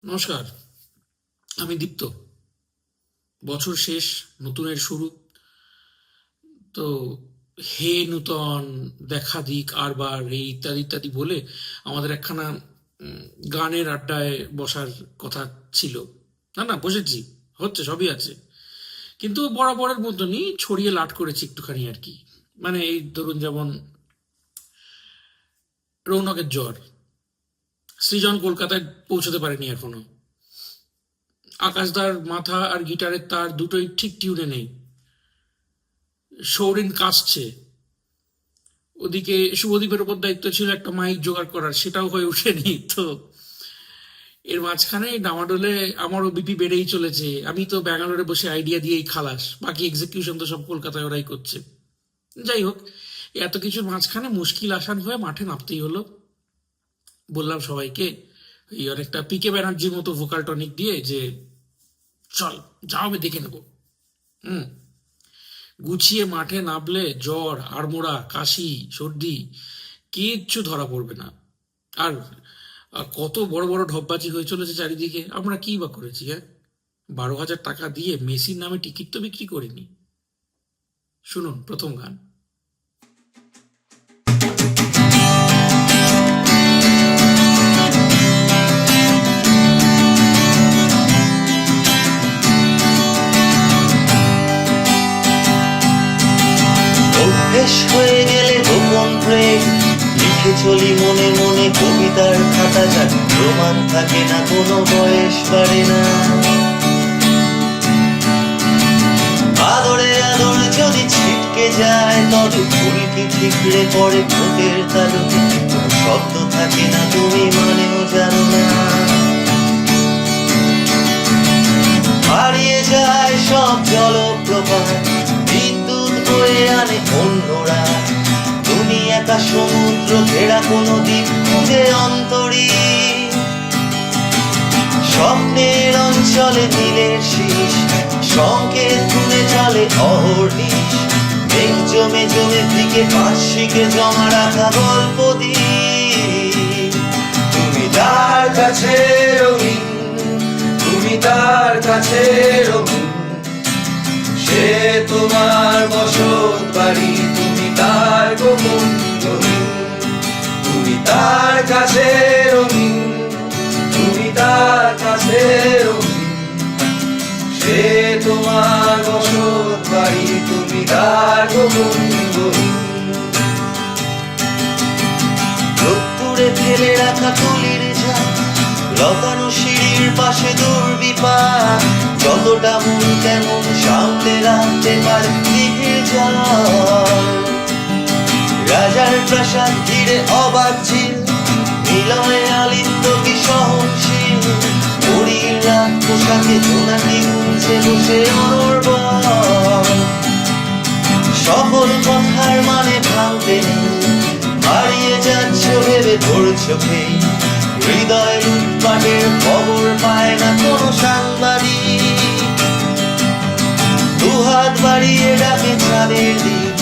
নমস্কার, আমি দীপ্ত। বছর শেষ, নতুনের শুরু। তো হে নূতন, দেখা দিক আরবার, এই ইত্যাদি ইত্যাদি বলে আমাদের একখানা উম, গানের আড্ডায় বসার কথা ছিল। না না, বসেছি, হচ্ছে, সবই আছে। কিন্তু বরাবরের মতনই ছড়িয়ে লাট করেছি একটুখানি আর কি। মানে এই ধরুন, যেমন রৌনকের জ্বর, সৃজন কলকাতায় পৌঁছতে পারেনি এখনো। আকাশদার মাথা আর গিটারের তার দুটোই ঠিক টিউনে নেই। সৌরিন কাশছে। ওদিকে শুভদীপের ওপর দায়িত্ব ছিল একটা মাইক জোগাড় করার, সেটাও হয়ে ওঠেনি। তো এর মাঝখানে ডামাডোলে আমারও বিপি বেড়েই চলেছে। আমি তো ব্যাঙ্গালোরে বসে আইডিয়া দিয়েই খালাস, বাকি এক্সিকিউশন তো সব কলকাতায় ওরাই করছে। যাই হোক, এত কিছুর মাঝখানে মুশকিল আসান হয়ে মাঠে নামতেই হলো। বললাম সবাইকে, এই অনেকটা পিকে ব্যানার্জির মতো ভোকাল টনিক দিয়ে, যে চল, যা হবে দেখে নেবো। হুম। গুছিয়ে মাঠে নামলে জ্বর, আড়মোড়া, কাশি, সর্দি কিচ্ছু ধরা পড়বে না। আর কত বড় বড় ঢপবাজি হয়ে চলেছে চারিদিকে। আমরা কি বা করেছি? 12,000 টাকা দিয়ে মেসির নামে টিকিট তো বিক্রি করিনি। শুনুন প্রথম গান। অভ্যেস হয়ে গেলে গোপন প্রেম লিখে চলি মনে মনে কবিতার খাতা, যাক প্রমাণ থাকে না, কোনো বয়স বাড়ে না। আদরে আদর যদি ছিটকে যায়, তবে ফুলকি ঠিকরে পড়ে ঠোঁটের তালুতে, কোনো শব্দ থাকে না, তুমি মানেও জানো না। হারিয়ে যায় সব জলপ্রপাত, বিদ্যুৎ বয়ে আনে অন্যরা। তুমি একা সমুদ্র ঘেরা কোনো দ্বীপ খুঁজে অন্তরী। স্বপ্নের অঞ্চলে নীলের শীষ, সংকেত গুনে চলে অহর্নিশ। মেঘ জমে জমে দিকে পার্শ্বিকে জমা রাখা গল্প দ্বীপ। তুমি তার কাছে রঙিন, তুমি তার কাছে রঙিন, সে তোমার বসত বাড়ি, তুমি তার গোপন রঙিন। তুমি তার কাছে রঙিন, তুমি তার কাছে রঙিন, সে তোমার বসত বাড়ি, তুমি তার গোপন রঙিন। রোদ্দুরে ফেলে রাখা তুলির ঝাঁক, লতানো সিঁড়ির পাশে দুর্বিপাক, যতটা মন তেমন সামলে রাখতে পারে দিঘির জল। রাজার প্রাসাদ ঘিরে অবাক ঝিল, মিলনে আলিন্দ কি সহনশীল। পরীর রাত পোশাকে জোনাকি গুনছে বসে অনর্বর। সকল কথার মানে ভাঙতে নেই, হারিয়ে যাচ্ছ ভেবে ধরছো খেই। হৃদয় লুটপাটের খবর পায় না কোনো সাংবাদিক। দুহাত বাড়িয়ে ডাকে চাঁদের দিক,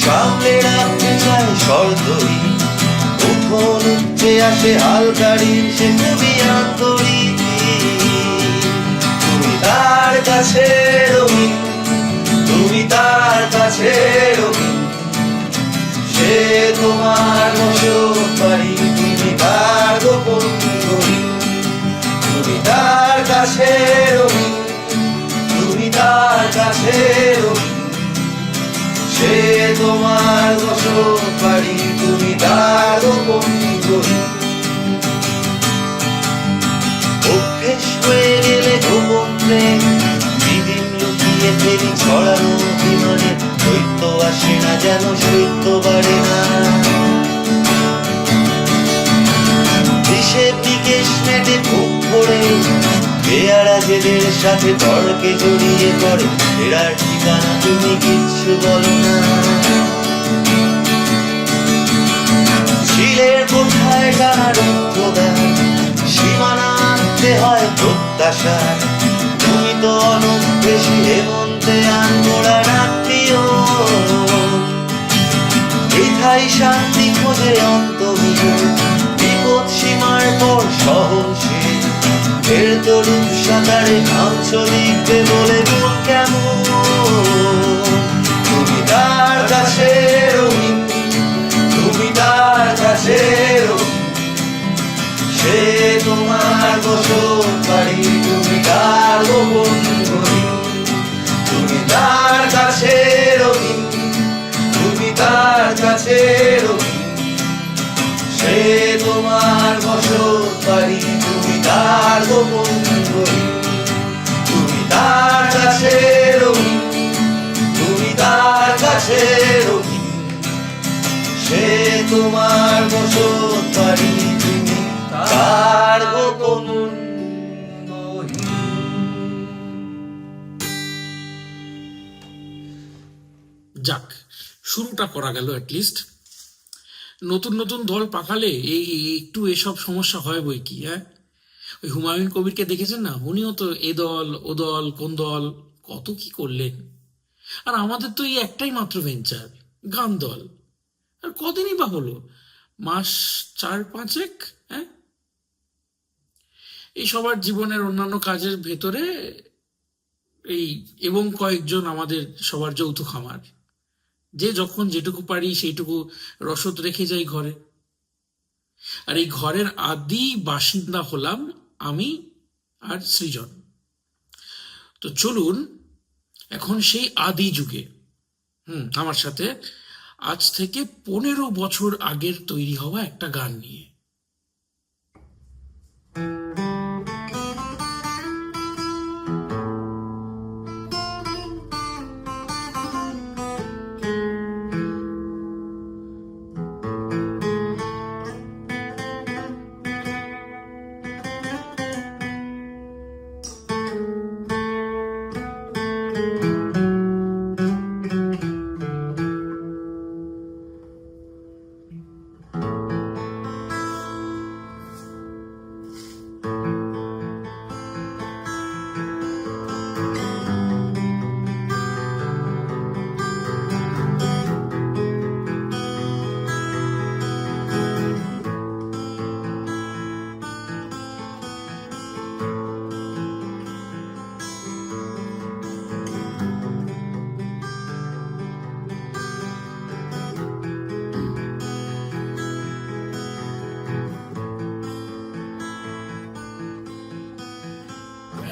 সামলে রাখতে চায় শর্তই। উঠোন উঠে আসে হালকারির, সে খুবই আন্তরিক। তুমি তার কাছে রঙিন, তুমি তার কাছে রঙিন, সে তোমার বসত বাড়ি, তুমি তার গোপন রঙিন। তুমি তার কাছে রঙিন, তুমি তার কাছে রঙিন, সে তোমার বসত বাড়ি, তুমি তার গোপন রঙিন। অভ্যেস হয়ে গেলে গোপন প্রেম দিদিন লুকিয়ে ফেলি ছড়ানো অভিমানে। দৈত্য আসে না যেন সৈত্য বাড়ে না। হিসেব নিকেশ মেটে বুক ভরে পেয়ারা জেদের সাথে তর্কে জড়িয়ে পড়ে। ফেরার ঠিকানা তুমি কিচ্ছু বলো না। ঝিলের কোঠায় টানা রুদ্ধদ্বার, সীমানা আনতে হয় প্রত্যাশা। তুমি তো অনভ্যেসী হেমন্তে আনগোড়া রাত্রিও। বৃথাই শান্তি খোঁজে অন্তহীন, বিপদ সীমার পর সহনশীল। গাছের তরুণ সাঁতারে নামছো লিখবে বলে মন কেমন, তুমি তার কাছে রঙিন, তুমি তার কাছে রঙিন, সে তোমার বসত বাড়ি, তুমি তার গোপন ঘড়ি, তুমি তার কাছে রঙিন, তুমি তার কাছে রঙিন, সে তোমার বসত বাড়ি, তুমি তার গোপন ঘড়ি, তুমি তার কাছে রঙিন, তুমি তার কাছে রঙিন, সে তোমার বসত বাড়ি, তুমি তার গোপন ঘড়ি। যাক, শুরুটা করা গেল অ্যাটলিস্ট। নতুন নতুন দল পাকালে এই একটু এসব সমস্যা হয় বই কি। হ্যাঁ, ওই হুমায়ুন কবিরকে দেখেছেন না, উনিও তো এ দল ও দল কোন দল কত কি করলেন। আর আমাদের তো এই একটাই মাত্র ভেঞ্চার, গান দল। আর কদিনই বা হলো, মাস 4-5। হ্যাঁ, এই সবার জীবনের অন্যান্য কাজের ভেতরে এই এবং কয়েকজন আমাদের সবার যৌথ খামার, যে যখন যেটুকু পারি সেইটুকু রসদ রেখে যাই ঘরে। আর এই ঘরের আদি বাসিন্দা হলাম আমি আর সৃজন। তো চলুন এখন সেই আদি যুগে আমার সাথে আজ থেকে 15 বছর আগের তৈরি হওয়া একটা গান নিয়ে।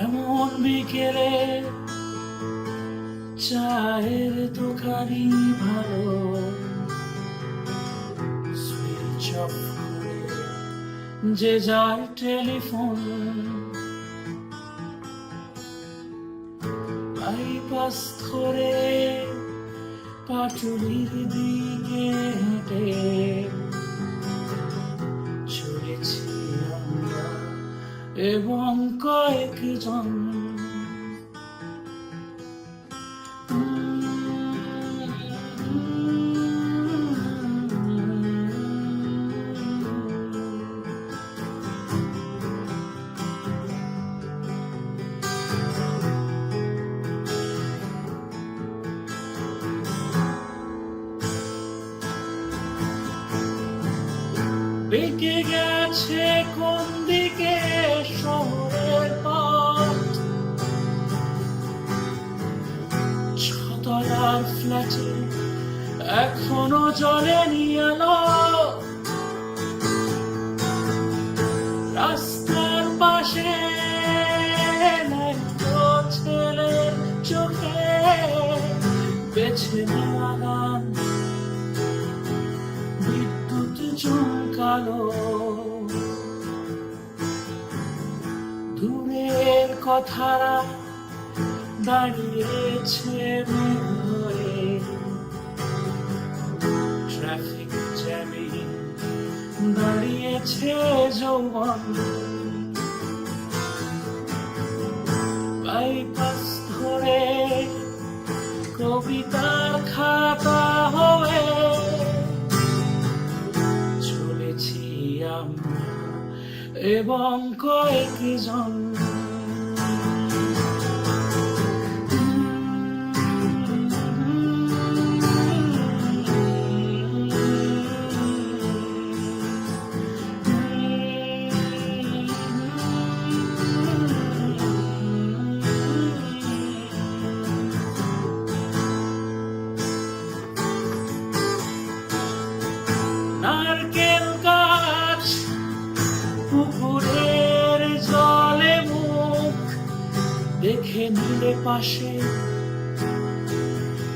এমন বিকেলে চায়ের দোকানি ভালো, সুইচ অফ করে যে যার টেলিফোন, বাইপাস ধরে পাটুলির দিকে হেঁটে চলেছি আমরা এবং কয়েকজন। বেঁকে গেছে কোন দিকে শহরের পথ, ছতলার ফ্ল্যাটে এখনো জ্বলেনি আলো, রাস্তার পাশে একটা ছেলের চোখে বেছে নেওয়া গান বিদ্যুৎ চমকালো। দূরের কথারা দাঁড়িয়েছে হয়ে, ট্রাফিক জ্যামে দাঁড়িয়েছে যৌবন, বাইপাস ধরে কবিতার খাতা হয়ে চলেছি আমরা এবং কয়েকজন। দেখে নিলে পাশে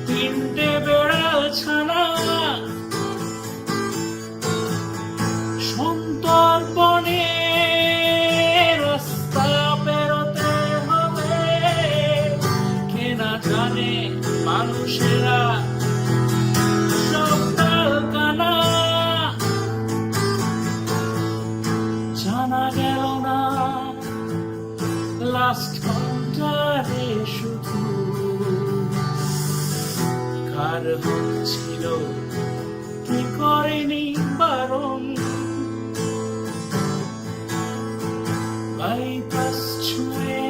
তিনটে বেড়াল ছানা, সন্তর্পণে রাস্তা পেরোতে হবে, কে না জানে মানুষেরা সকাল কানা। জানা গেল না লাস্ট ঘন্টারে শুধু কার হচ্ছিল কি করেনি বারণ। বাইপাস ছুঁয়ে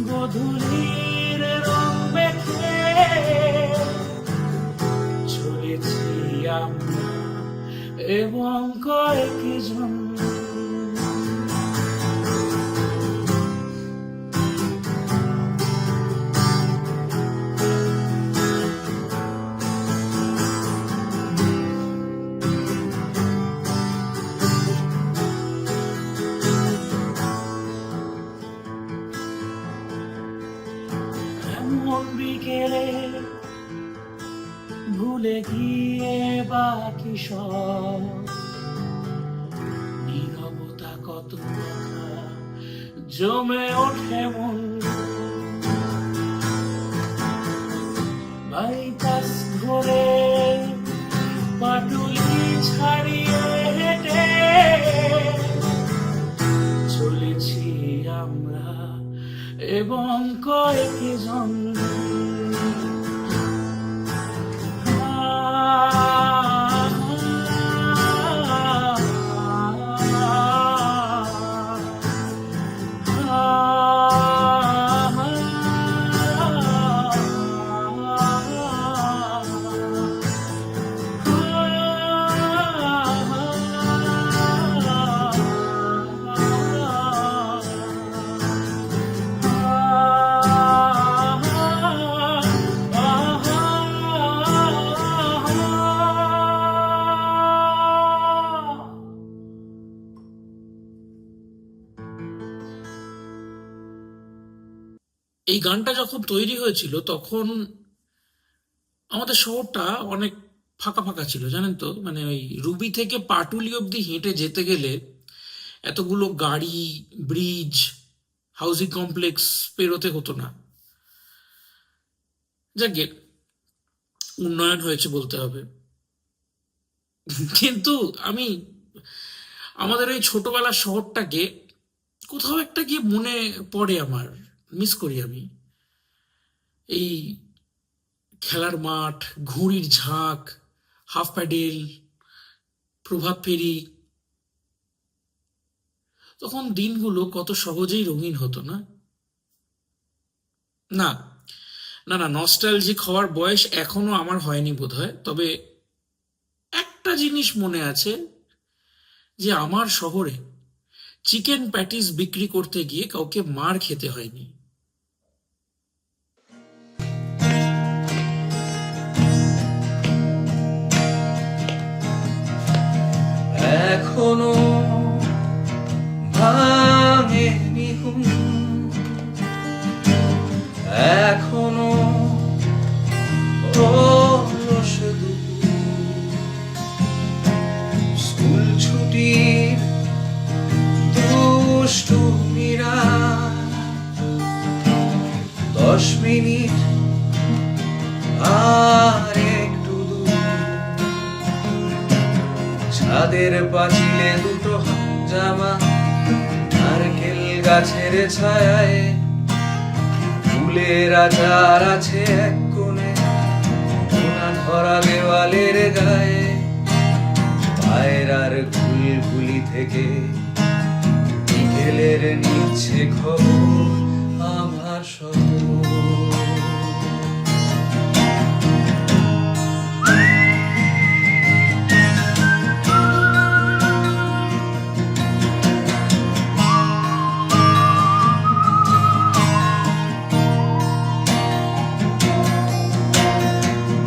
গধূলির রং মেখে চলেছি আমরা এবং কয়েকজন। এমন বিকেলে ভুলে গিয়ে বাকি সব নীরবতা, কত কথা জমে ওঠে মন। বাইপাস ধরে পাটুলি ছাড়িয়ে হেঁটে চলেছি আমরা এবং কয়েকজন। এই গানটা যখন তৈরি হয়েছিল তখন আমাদের শহরটা অনেক ফাঁকা ফাঁকা ছিল, জানেন তো। মানে ওই রুবি থেকে পাটুলি অব্দি হেঁটে যেতে গেলে এতগুলো গাড়ি, ব্রিজ, হাউজিং কমপ্লেক্স পেরোতে হতো না। যাকে উন্নয়ন হয়েছে বলতে হবে। কিন্তু আমি আমাদের এই ছোটবেলার শহরটাকে কোথাও একটা গিয়ে মনে পড়ে, আমার মিস করি আমি। এই খেলার মাঠ, ঘুড়ির ঝাঁক, হাফ প্যাডেল, প্রভাত ফেরি, তখন দিনগুলো কত সহজেই রঙিন হতো না। না না না, নস্টালজিক হওয়ার বয়স এখনো আমার হয়নি বোধহয়। তবে একটা জিনিস মনে আছে, যে আমার শহরে চিকেন প্যাটিস বিক্রি করতে গিয়ে কাউকে মার খেতে হয়নি। এখনো ভাঙেনি ঘুম, এখনো অলস দুপুর, স্কুল ছুটির দুষ্টুমিরা 10 মিনিট আর একটু দূর, ছাদের পাঁচিলে দুটো জামা, নারকেল গাছের ছায়ায় ফুলের আচার আছে এক কোণে, কোনা ধরা দেওয়ালের গায়ে, পায়রার কুলকুলি থেকে বিকেলের নিচ্ছে খবর আমার শহর।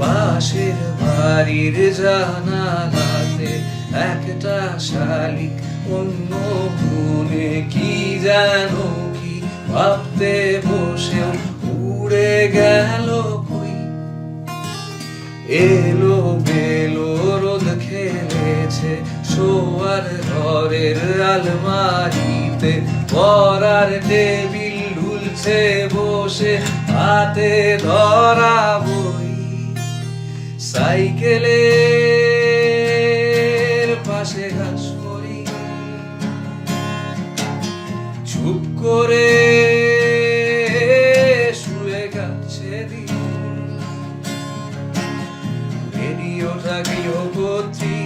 পাশের বাড়ির জানালাতে একটা শালিক অন্য মনে কি যেন কি ভাবতে এলো বেলো রোদ খেলেছে শোয়ার ঘরের আলমারিতে, পড়ার টেবিল ঢুলছে বসে হাতে ধরা বই, সাইকেলের পাশে ঘাস করি চুপ করে শুয়ে কাটছে দিন। রেডিওটা গৃহকর্ত্রী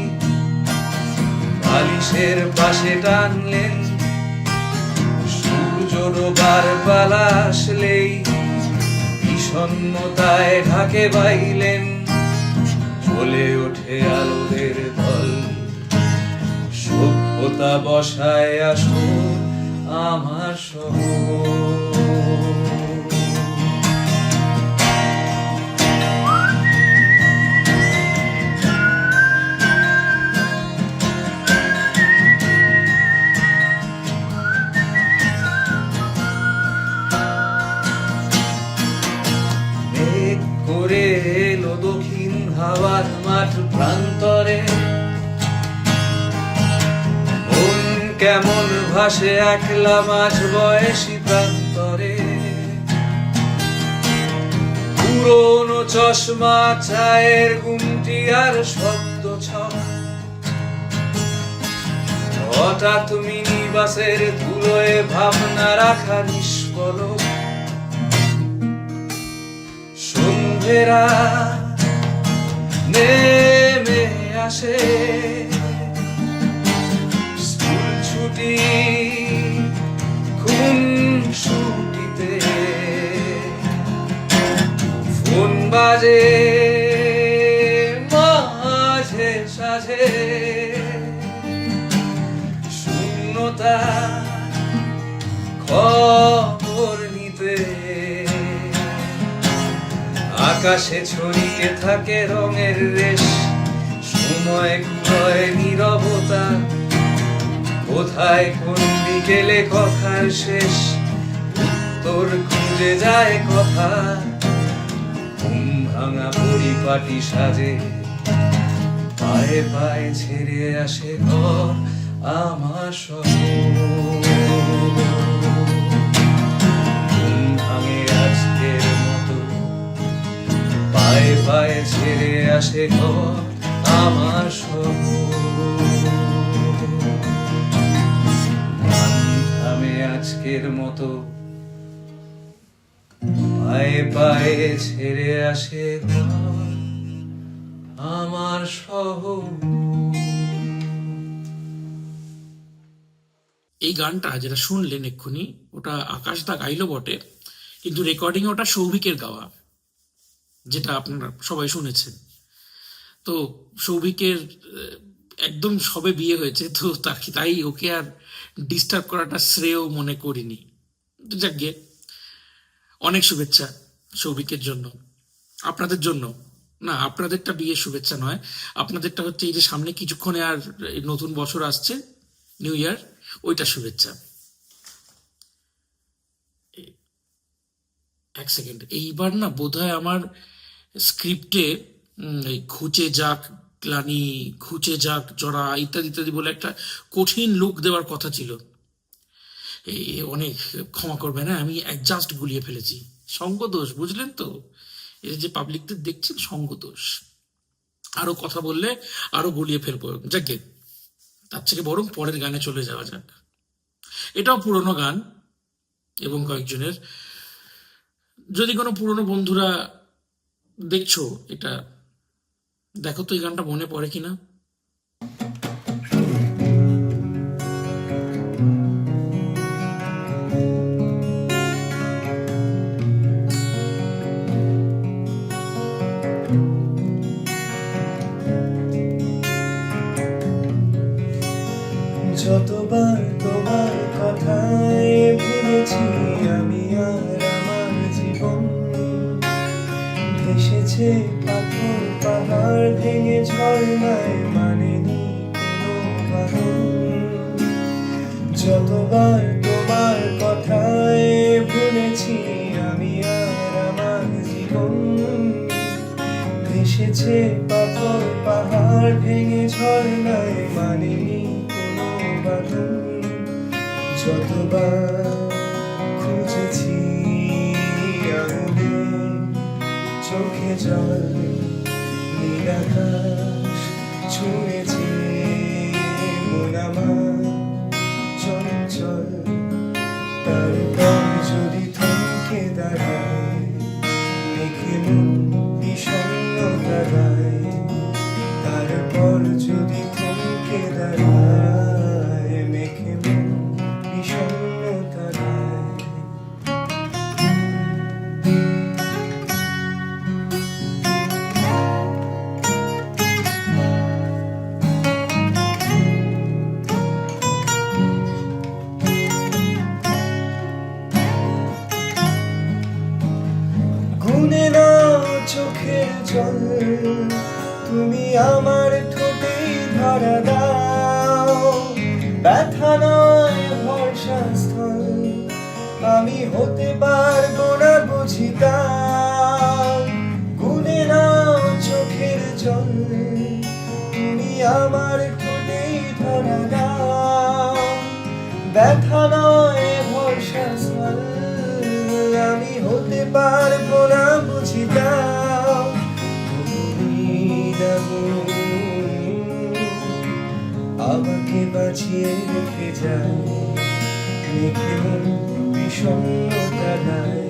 বালিশের পাশে টানলেন, সূর্য ডোবার পালা আসলেই বিষণ্ণতায় ঢাকে বাইলেন, জ্বলে ওঠে আলোদের দল, সভ্যতা বসায় আসুন আমার শহর। মেঘ করে এলো দক্ষিণ হাওয়ার মাঠ প্রান্তরে, মন কেমন ভাসে একলা মাঝ বয়সী প্রান্তরে, পুরনো চশমা চায়ের গুমটি আর শব্দ ছক, হঠাৎ মিনি বাসের ধুলোয় ভাবনা রাখা নিষ্পলক, সন্ধেরা নেমে আসে, স্কুল ছুটি খুন ছুটিতে, ফোন বাজে মাঝে সাঝে, শূন্যতা খবর নিতে, আকাশে ছড়িয়ে থাকে রঙের রেশ, সময় কুড়য় নীরবতা, কোথায় কোন বিকেলে কথার শেষ, উত্তর খুঁজে যায় কথা, ঘুম ভাঙা পরিপাটি সাজে, পায়ে পায়ে ছেড়ে আসে ঘর আমার শহর। ঘুম ভাঙে আজকের মতো, পায়ে পায়ে ছেড়ে আসে ঘর আমার শহর। গান থামে আজকের মতো, পায়ে পায়ে ছেড়ে আসে ঘর আমার শহর। এই গানটা যেটা শুনলেন এক্ষুনি, ওটা আকাশদা গাইলো বটে, কিন্তু রেকর্ডিং ওটা সৌভিকের গাওয়া, যেটা আপনারা সবাই শুনেছেন। তো সৌভিকের একদম সবে বিয়ে হয়েছে, তো তাই ওকে আর ডিস্টার্ব করাটা শ্রেয় মনে করিনি। যাক গে, অনেক শুভেচ্ছা সৌভিকের জন্য, আপনাদের জন্য না, আপনাদেরটা বিয়ের শুভেচ্ছা নয়, আপনাদেরটা হচ্ছে এই যে সামনে কিছুক্ষণে আর নতুন বছর আসছে, নিউ ইয়ার, ওইটা শুভেচ্ছা। এক সেকেন্ড, এইবার না বোধহয় আমার স্ক্রিপ্টে এই ঘুচে যাক গ্লানি, ঘুচে যাক জরা, ইত্যাদি ইত্যাদি বলে একটা কঠিন লুক দেওয়ার কথা ছিল। এই অনেক ক্ষমা করবেন, হ্যাঁ, আমি অ্যাডজাস্ট গুলিয়ে ফেলেছি। সঙ্গদোষ, বুঝলেন তো? এই যে পাবলিকদের দেখছেন, সঙ্গদোষ। আরো কথা বললে আরো গুলিয়ে ফেলবো। যাকে, তার থেকে বরং পরের গানে চলে যাওয়া যাক। এটাও পুরনো গান এবং কয়েকজনের। যদি কোনো পুরনো বন্ধুরা দেখছো এটা, দেখো তো এই গানটা মনে পড়ে কিনা। যতবার তোমার কথায় ভুলেছি আমি আর আমার জীবন, ভেসেছে পাথর পাহাড় ভেঙে ঝর্ণায় খুঁজেছি আঙুলে, চোখে জল, নীল আকাশ ছুঁয়েছে মন আমার চঞ্চল। তারপর যদি থমকে দাঁড়ায়, মেঘে মন বিষণ্ণতা গায়। তারপর যদি থমকে দাঁড়ায়, মেঘে মন বিষণ্ণতা গায়। গুনে নাও চোখের জল, তুমি আমার ঠোঁটেই ধরা দাও। ব্যথা নয় ভরসা স্থল, আমি হতে পারবো না বুঝি তাও। গুনে নাও চোখের জল, তুমি আমার ঠোঁটেই ধরা দাও। ব্যথা নয় ভরসা স্থল, আমি হতে পারবো না বুঝি দাও। তুমি দাও, আমাকে বাঁচিয়ে রেখে যায়, মেঘে মন বিষণ্ণতা গায়।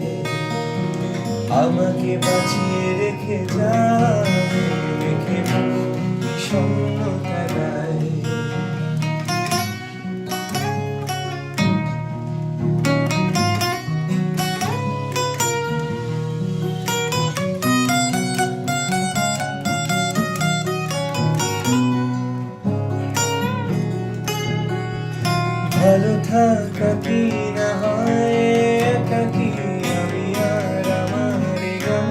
আমাকে বাঁচিয়ে রেখে যায়, মেঘে মন বিষণ্ণতা গায়। ভালো থাকা কি না হয় একাকী, আমি আর আমার গান।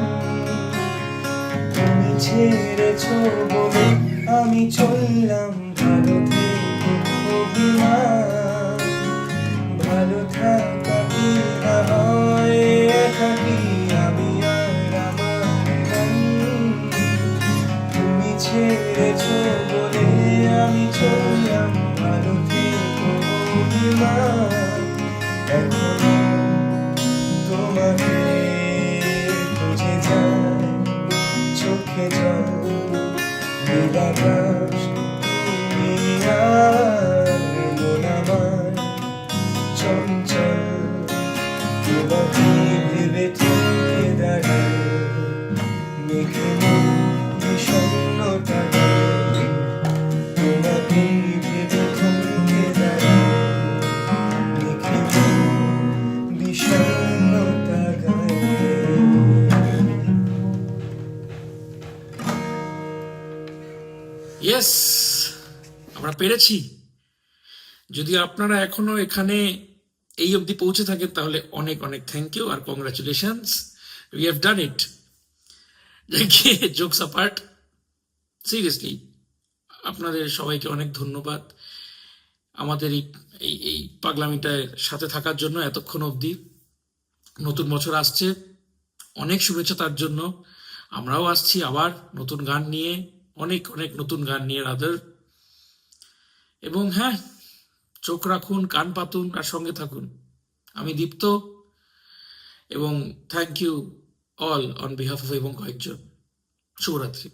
তুমি ছেড়েছো বলে আমি চললাম, ভালো থেকো অভিমান। ভালো থাকা কি না হয় একাকী, আমি আর আমার গান। তুমি ছেড়েছো বলে আমি চললাম, ভালো থেকো অভিমান। এখনো তোমাকে খুঁজে যায়, চোখে জল, নীল আকাশ, তুমি আর মন আমার চঞ্চল। তোমাকে ভেবে থেকে দাঁড়ায়, মেঘে মন বিষণ্ণতা গায়। তোমাকে ভেবে থমকে দাঁড়ায়, মেঘে মন বিষণ্ণতা গায়। ইয়েস, আমরা পেরেছি। যদি আপনারা এখনো এখানে এই অবধি পৌঁছে থাকেন, তাহলে অনেক অনেক থ্যাংক ইউ আর congratulations, we have done it. Jokes apart, seriously আপনাদের সবাইকে অনেক ধন্যবাদ আমাদের এই পাগলামিটার সাথে থাকার জন্য এতক্ষণ অবধি। নতুন বছর আসছে, অনেক শুভেচ্ছা তার জন্য। আমরাও আসছি আবার নতুন গান নিয়ে, অনেক অনেক নতুন গান নিয়ে রাদার। এবং হ্যাঁ, চোখ রাখুন, কান পাতুন আর সঙ্গে থাকুন। আমি দীপ্ত, এবং thank you all on behalf of এবং কয়েকজন। শুভরাত্রি।